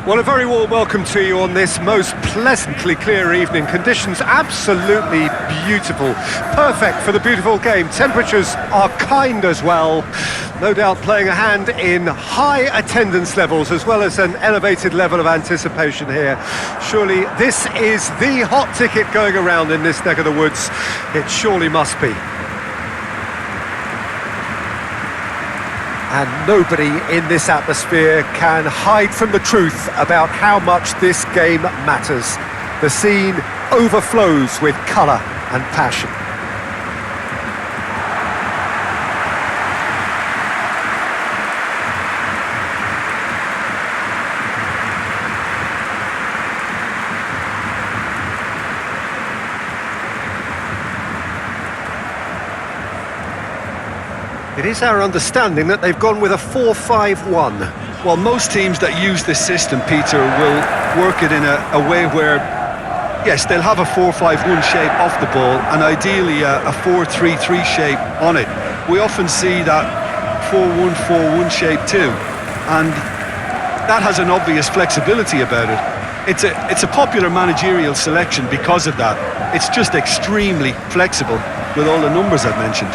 Well, a very warm welcome to you on this most pleasantly clear evening. Conditions absolutely beautiful. Perfect for the beautiful game. Temperatures are kind as well. No doubt playing a hand in high attendance levels as well as an elevated level of anticipation here. Surely this is the hot ticket going around in this neck of the woods. It surely must be. And nobody in this atmosphere can hide from the truth about how much this game matters. The scene overflows with colour and passion. It is our understanding that they've gone with a 4-5-1. Well, most teams that use this system, Peter, will work it in a way where, yes, they'll have a 4-5-1 shape off the ball and ideally a 4-3-3 shape on it. We often see that 4-1-4-1 shape too, and that has an obvious flexibility about it. It's a popular managerial selection because of that. It's just extremely flexible with all the numbers I've mentioned.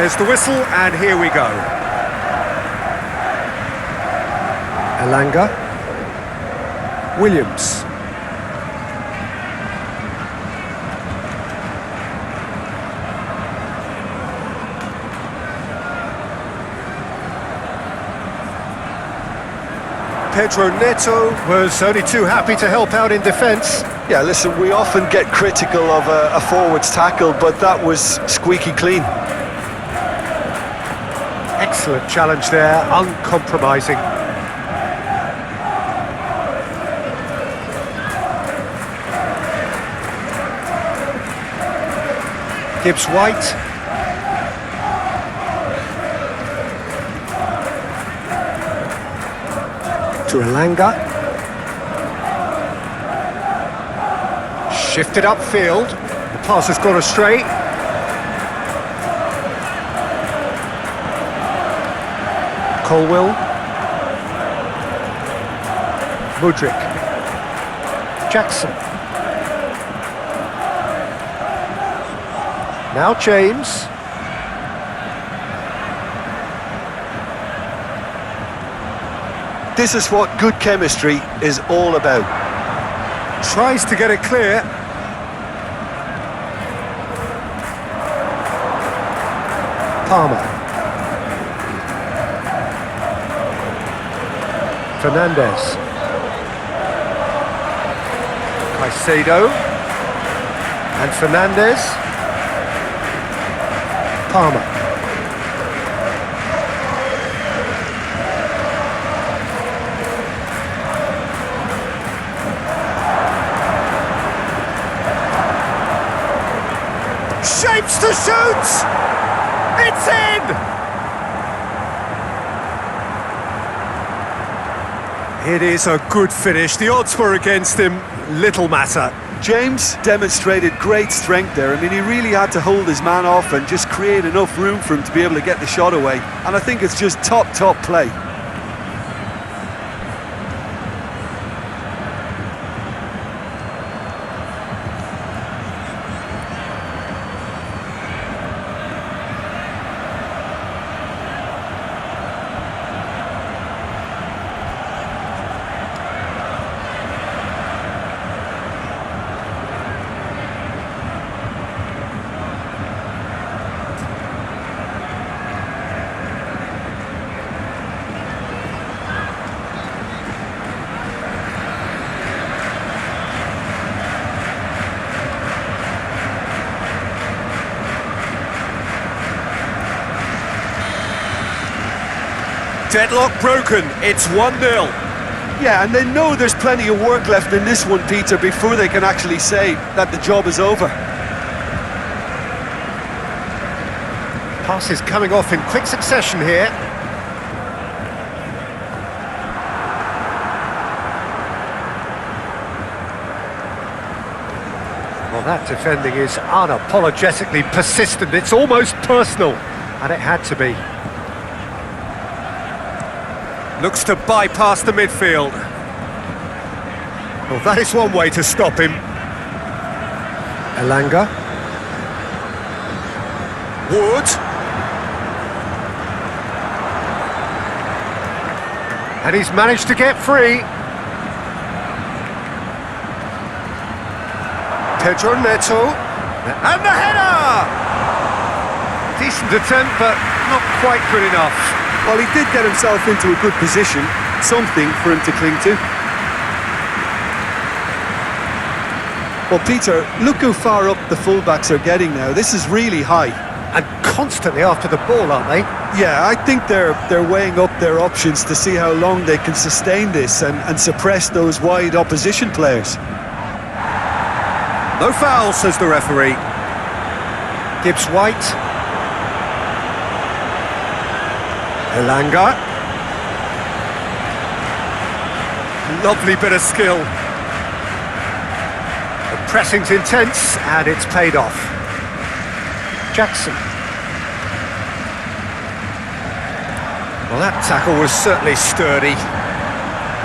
There's the whistle, and here we go. Elanga. Williams. Pedro Neto was only too happy to help out in defence. Yeah, listen, we often get critical of a forward's tackle, but that was squeaky clean. Excellent challenge there, uncompromising. Gibbs-White. To Elanga. Shifted upfield. The pass has gone astray. Colwell. Mudryk. Jackson. Now James. This is what good chemistry is all about. Tries to get it clear. Palmer. Fernandez. Caicedo. And Fernandez. Palmer. Shapes to shoot! It's in! It is a good finish. The odds were against him. Little matter. James demonstrated great strength there. I mean, he really had to hold his man off and just create enough room for him to be able to get the shot away. And I think it's just top play. Deadlock broken, it's 1-0. Yeah, and they know there's plenty of work left in this one, Peter, before they can actually say that the job is over. Passes coming off in quick succession here. Well, that defending is unapologetically persistent. It's almost personal, and it had to be. Looks to bypass the midfield. Well, that is one way to stop him. Elanga. Wood. And he's managed to get free. Pedro Neto. And the header! Decent attempt, but not quite good enough. Well, he did get himself into a good position, something for him to cling to. Well, Peter, look how far up the fullbacks are getting now. This is really high. And constantly after the ball, aren't they? Yeah, I think they're weighing up their options to see how long they can sustain this and suppress those wide opposition players. No foul, says the referee. Gibbs White. Elanga. Lovely bit of skill. The pressing's intense, and it's paid off. Jackson. Well, that tackle was certainly sturdy.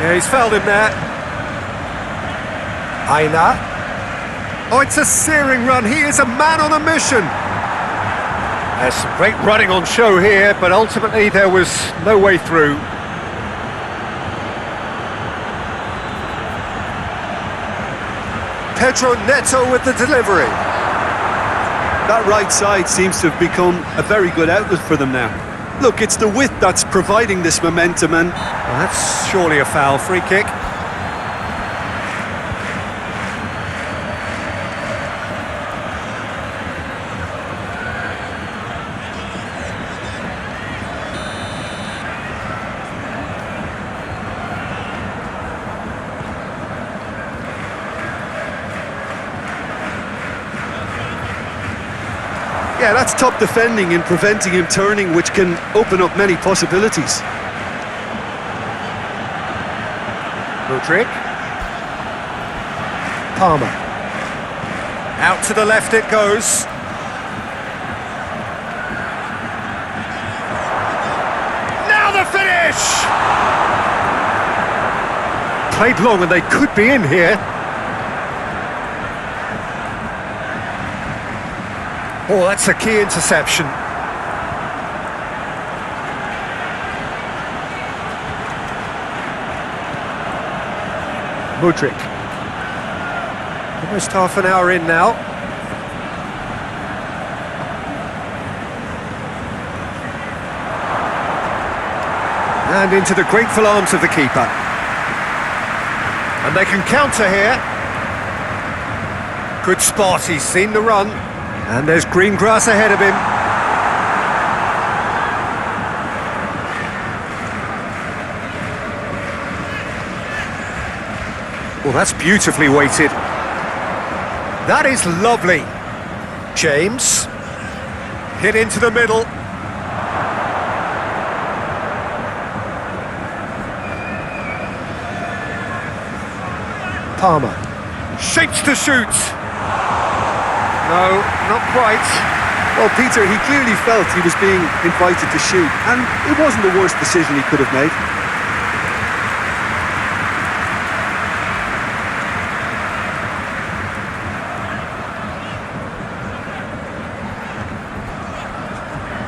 Yeah, he's fouled him there. Aina. Oh, it's a searing run. He is a man on a mission. There's some great running on show here, but ultimately there was no way through. Pedro Neto with the delivery. That right side seems to have become a very good outlet for them now. Look, it's the width that's providing this momentum, and Well, that's surely a foul. Free kick. yeah, that's top defending and preventing him turning, which can open up many possibilities. Mudryk. Palmer. Out to the left it goes. Now the finish! Played long and they could be in here. Oh, that's a key interception. Mudryk. Almost half an hour in now. And into the grateful arms of the keeper. And they can counter here. Good spot, he's seen the run. And there's green grass ahead of him. Well, that's beautifully weighted. That is lovely. James. Hit into the middle. Palmer. Shapes to shoot. No, not quite. Well, Peter, he clearly felt he was being invited to shoot, and it wasn't the worst decision he could have made.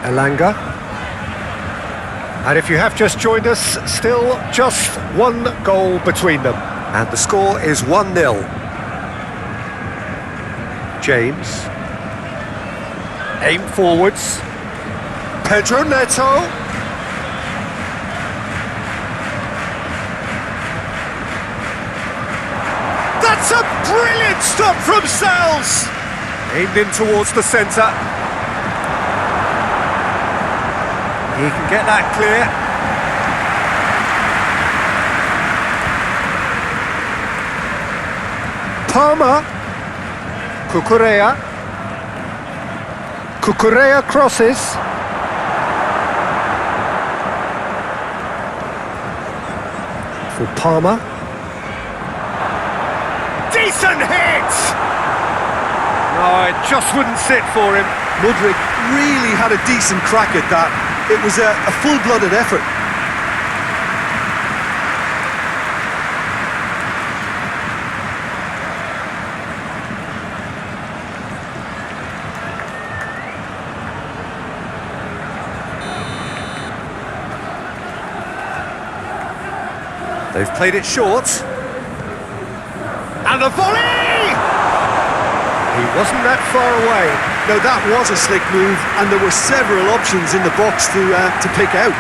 Elanga. And if you have just joined us, still just one goal between them. And the score is 1-0. James. Aim forwards. Pedro Neto. That's a brilliant stop from Sells. Aimed in towards the centre. He can get that clear. Palmer. Cucurella crosses. For Palmer. Decent hit! Oh, it just wouldn't sit for him. Mudryk really had a decent crack at that. It was a full-blooded effort. They've played it short. And the volley! He wasn't that far away. Now that was a slick move, and there were several options in the box to pick out.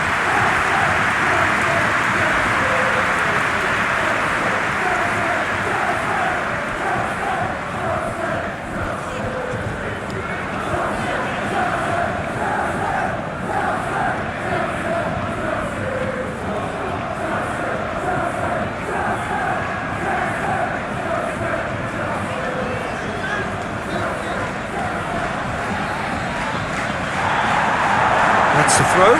That's the throw.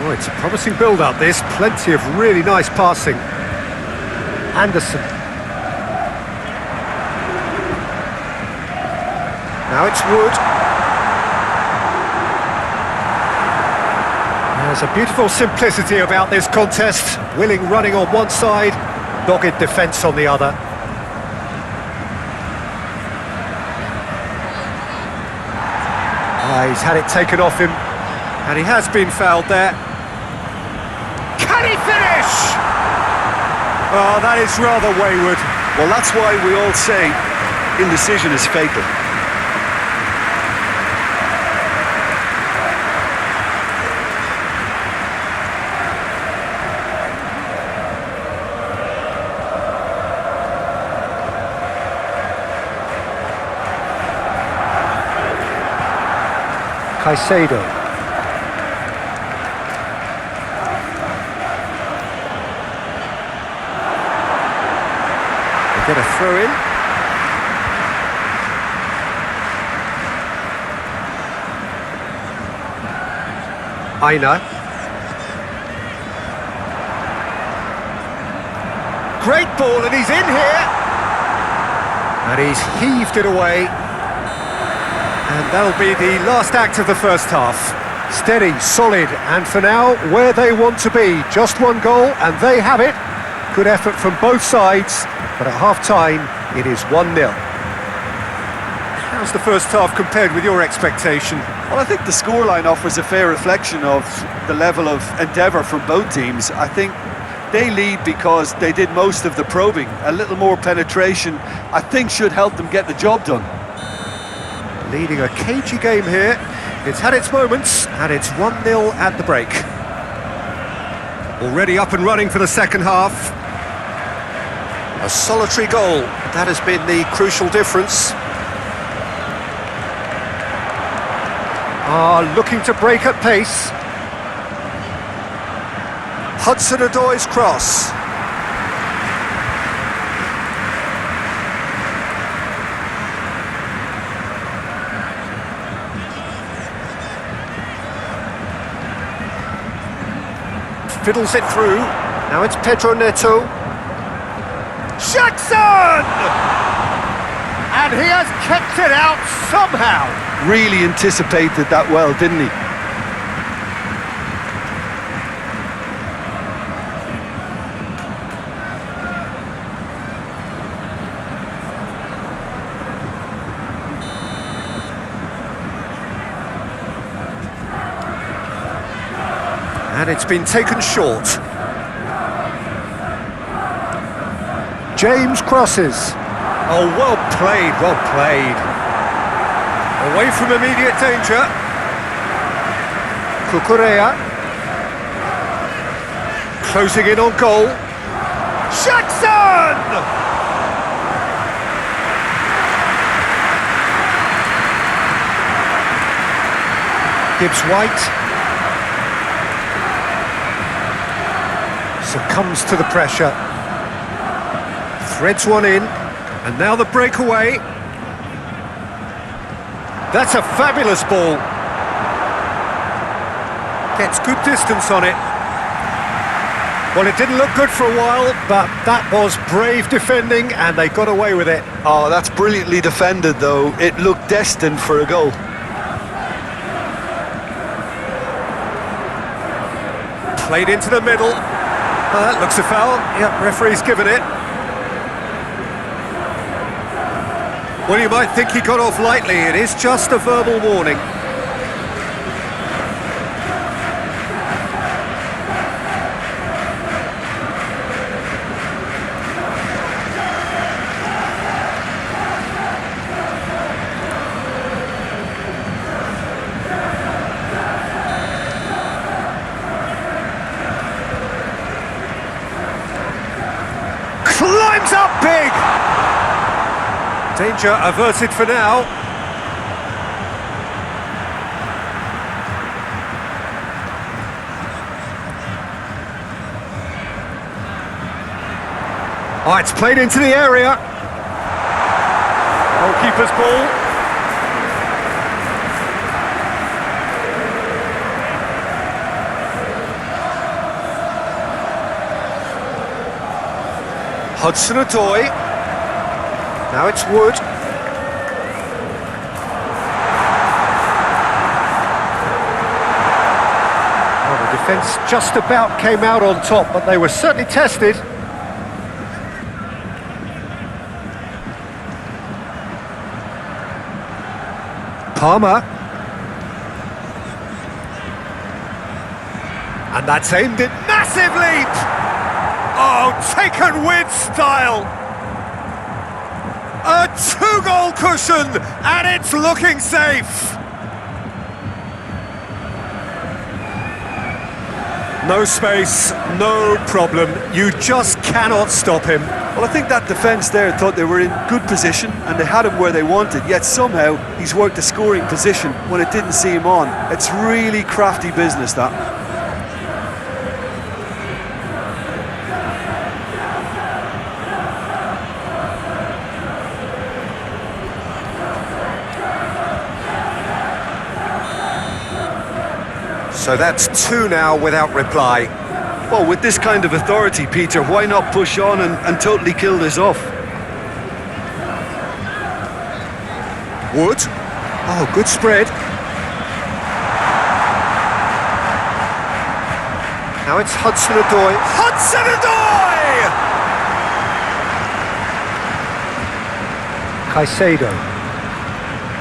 Oh, it's a promising build-up, this. Plenty of really nice passing. Anderson. Now it's Wood. There's a beautiful simplicity about this contest. Willing running on one side, dogged defence on the other. He's had it taken off him, and he has been fouled there. Can he finish? Oh, that is rather wayward. Well, that's why we all say indecision is fatal. Caicedo. They get a throw in. Aina. Great ball, and he's in here. And he's heaved it away. And that'll be the last act of the first half. Steady, solid, and for now, where they want to be. Just one goal, and they have it. Good effort from both sides, but at half-time, it is 1-0. How's the first half compared with your expectation? Well, I think the scoreline offers a fair reflection of the level of endeavour from both teams. I think they lead because they did most of the probing. A little more penetration, I think, should help them get the job done. Leading a cagey game here. It's had its moments, and it's 1-0 at the break. Already up and running for the second half. A solitary goal, that has been the crucial difference. Looking to break at pace. Hudson-Odoi's cross. Fiddles it through. Now it's Pedro Neto. Jackson! And he has kept it out somehow. Really anticipated that well, didn't he? And it's been taken short. James crosses. Oh, well played, well played. Away from immediate danger. Cucurella. Closing in on goal. Jackson! Gibbs-White. Succumbs to the pressure. Threads one in, and now the breakaway. That's a fabulous ball. Gets good distance on it. Well, it didn't look good for a while, but that was brave defending, and they got away with it. Oh, that's brilliantly defended, though. It looked destined for a goal. Played into the middle. That looks a foul. Yep, referee's given it. Well, you might think he got off lightly. It is just a verbal warning. Climbs up big! Danger averted for now. Oh, it's played into the area. Goalkeeper's ball. Hudson-Odoi. Now it's Wood. Well, the defence just about came out on top, but they were certainly tested. Palmer. And that's aimed at massive leap! Oh, taken with style! A two-goal cushion, and it's looking safe! No space, no problem. You just cannot stop him. Well, I think that defence there thought they were in good position and they had him where they wanted, yet somehow he's worked a scoring position when it didn't see him on. It's really crafty business, that. So that's two now without reply. Well, with this kind of authority, Peter, why not push on and totally kill this off? Wood. Oh, good spread. Now it's Hudson-Odoi. Hudson-Odoi! Caicedo.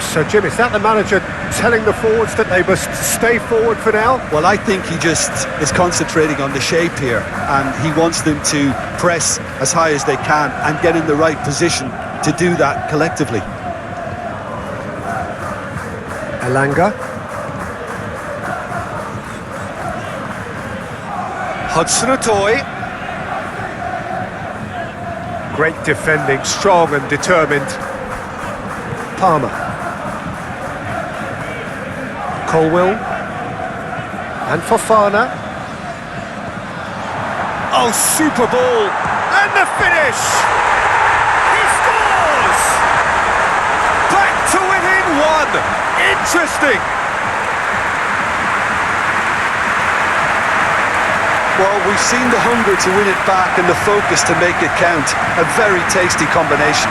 So, Jim, is that the manager telling the forwards that they must stay forward for now? Well, I think he just is concentrating on the shape here, and he wants them to press as high as they can and get in the right position to do that collectively. Elanga. Hudson-Odoi. Great defending, strong and determined. Palmer. Colwill. And Fofana. Oh, super ball! And the finish! He scores! Back to within one! Interesting! Well, we've seen the hunger to win it back and the focus to make it count. A very tasty combination.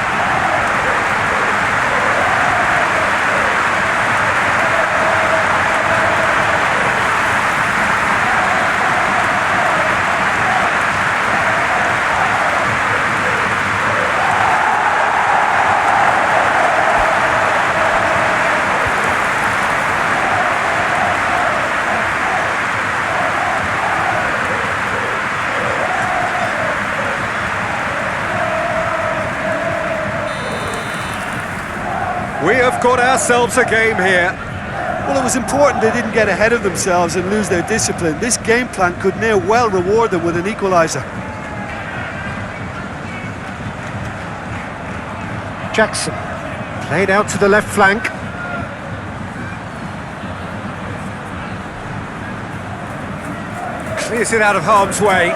We have got ourselves a game here. Well, it was important they didn't get ahead of themselves and lose their discipline. This game plan could now well reward them with an equaliser. Jackson, played out to the left flank. Clears it out of harm's way.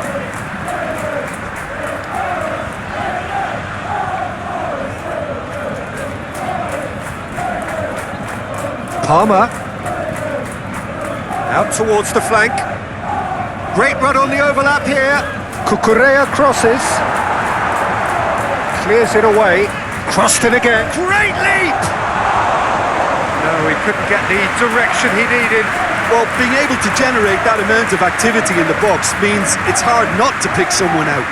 Palmer. Out towards the flank. Great run on the overlap here. Cucurella crosses. Clears it away. Crossed in again. Great leap! No, he couldn't get the direction he needed. Well, being able to generate that amount of activity in the box means it's hard not to pick someone out.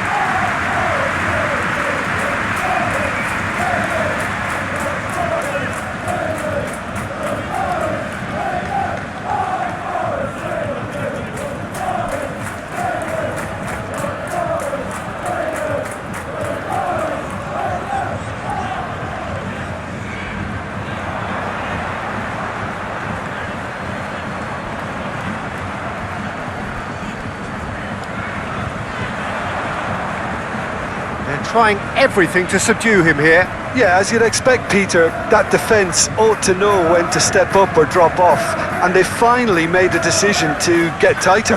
Trying everything to subdue him here. Yeah, as you'd expect, Peter, that defence ought to know when to step up or drop off, and they finally made the decision to get tighter.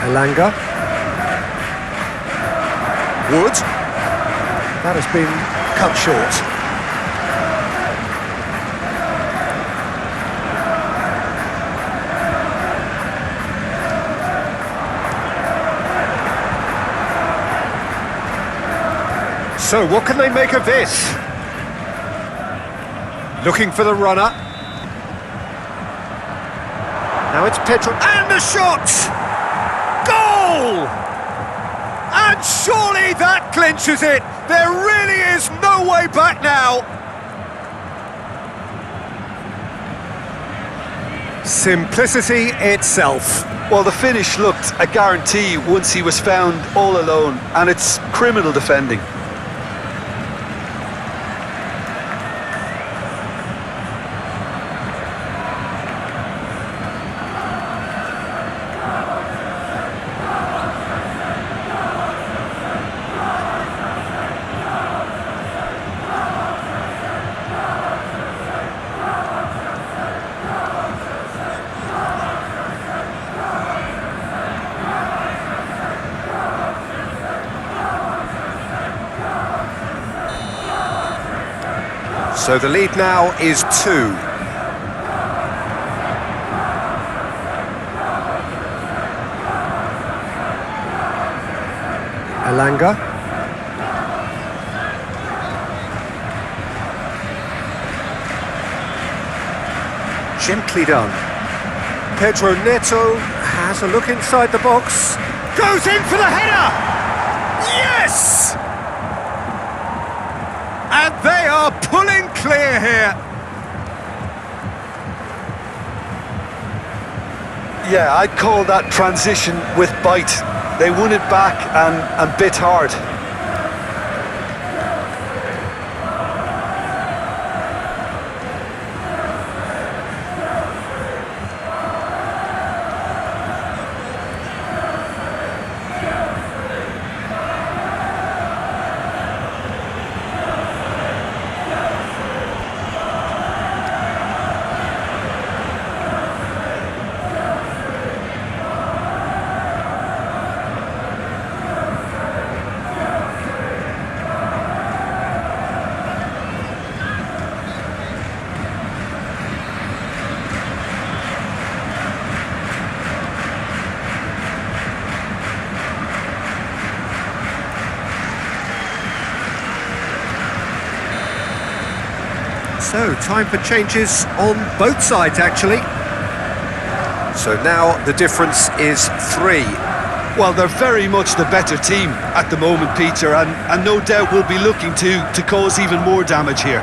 Elanga. Wood. That has been cut short. So, what can they make of this? Looking for the runner. Now it's Pedro, and the shot! Goal! And surely that clinches it! There really is no way back now! Simplicity itself. Well, the finish looked a guarantee once he was found all alone, and it's criminal defending. So the lead now is 2. Elanga. Gently done. Pedro Neto has a look inside the box. Goes in for the header! Yes! And they are pulling clear here. Yeah, I'd call that transition with bite. They won it back and bit hard. So, time for changes on both sides, actually. So now the difference is 3. Well, they're very much the better team at the moment, Peter, and no doubt will be looking to cause even more damage here.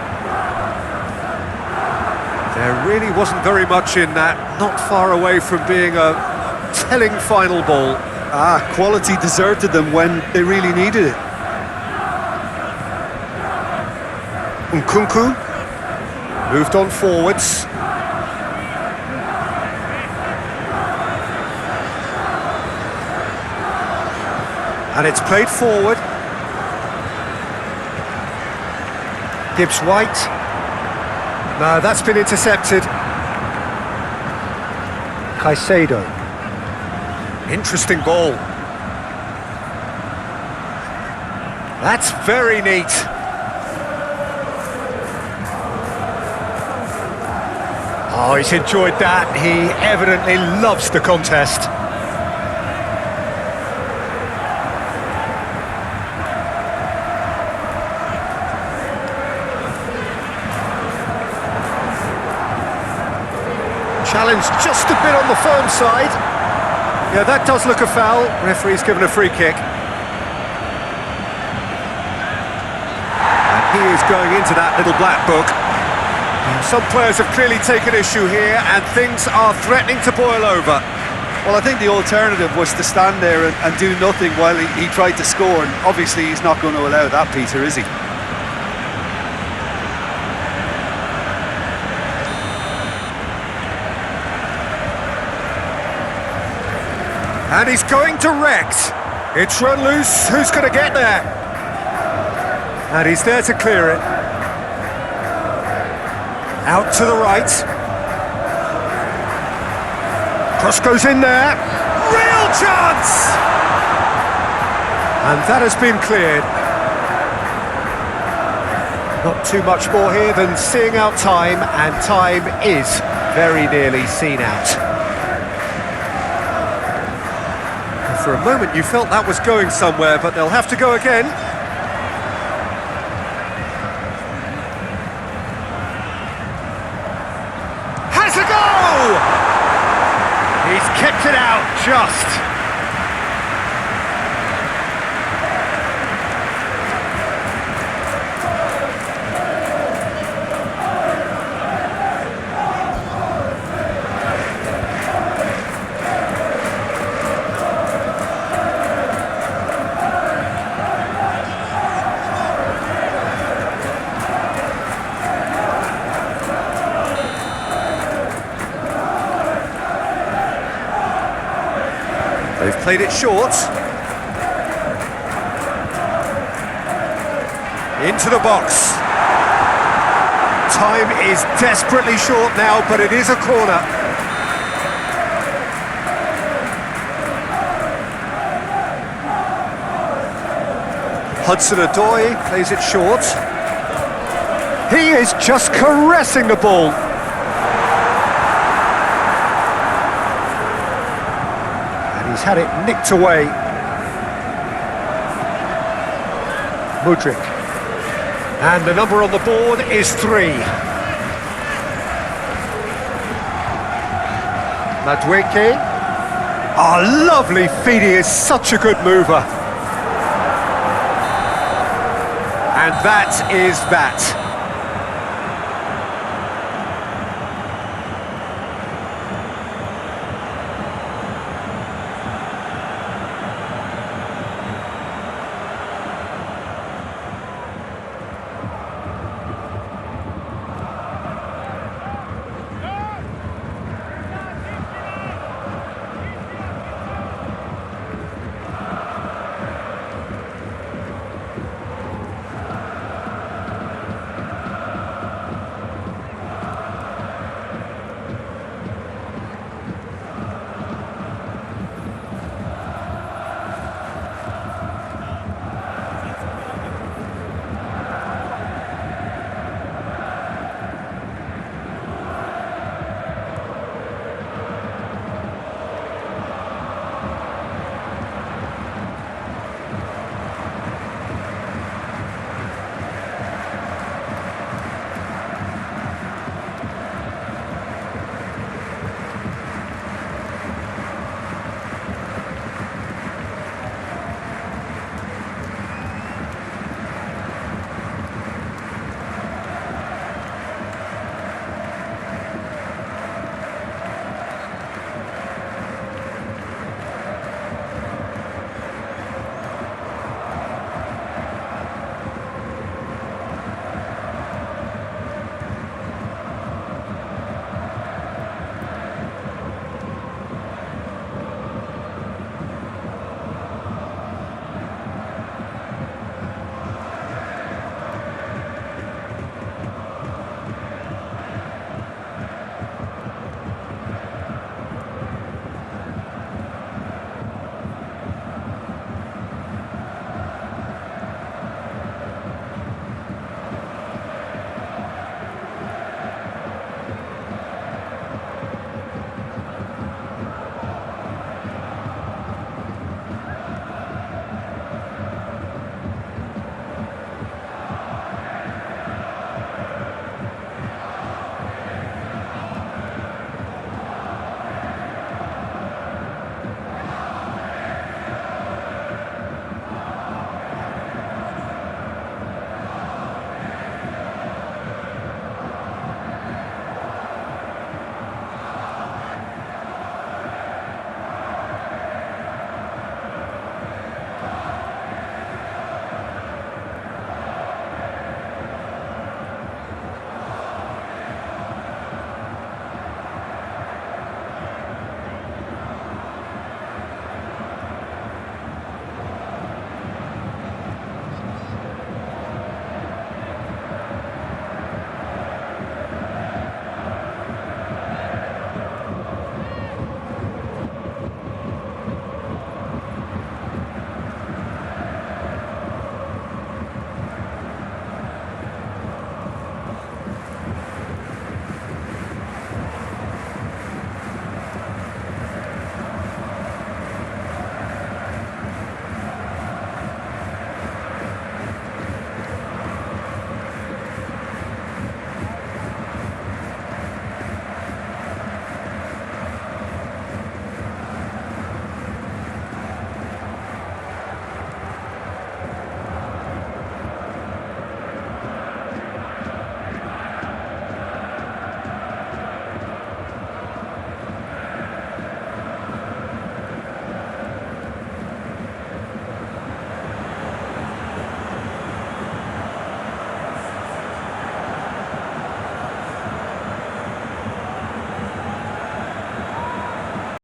There really wasn't very much in that, not far away from being a telling final ball. Quality deserted them when they really needed it. Nkunku moved on forwards. And it's played forward. Gibbs White. No, that's been intercepted. Caicedo. Interesting ball. That's very neat. Oh, he's enjoyed that. He evidently loves the contest. Challenge just a bit on the firm side. Yeah, that does look a foul. Referee's given a free kick. And he is going into that little black book. Some players have clearly taken issue here, and things are threatening to boil over. Well, I think the alternative was to stand there and do nothing while he tried to score, and obviously he's not going to allow that, Peter, is he? And he's going direct. It's run loose. Who's going to get there? And he's there to clear it. Out to the right. Cross goes in there. Real chance! And that has been cleared. Not too much more here than seeing out time, and time is very nearly seen out. For a moment you felt that was going somewhere, but they'll have to go again. Has a goal! He's kept it out just. They've played it short. Into the box. Time is desperately short now, but it is a corner. Hudson-Odoi plays it short. He is just caressing the ball. He's had it nicked away. Mudryk. And the number on the board is 3. Madueke. Oh, lovely feed, he is such a good mover. And that is that.